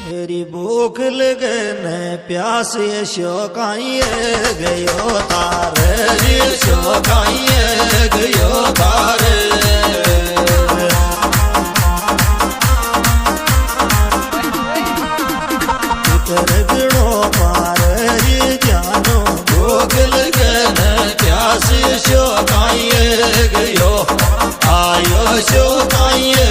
मेरी भूख लगे न प्यास शोकाइए गयो तारे शोकाइए गयो तारे गणो मारे जानो भूख लगे न प्यास शोकाइए गयो आयो शोकाइए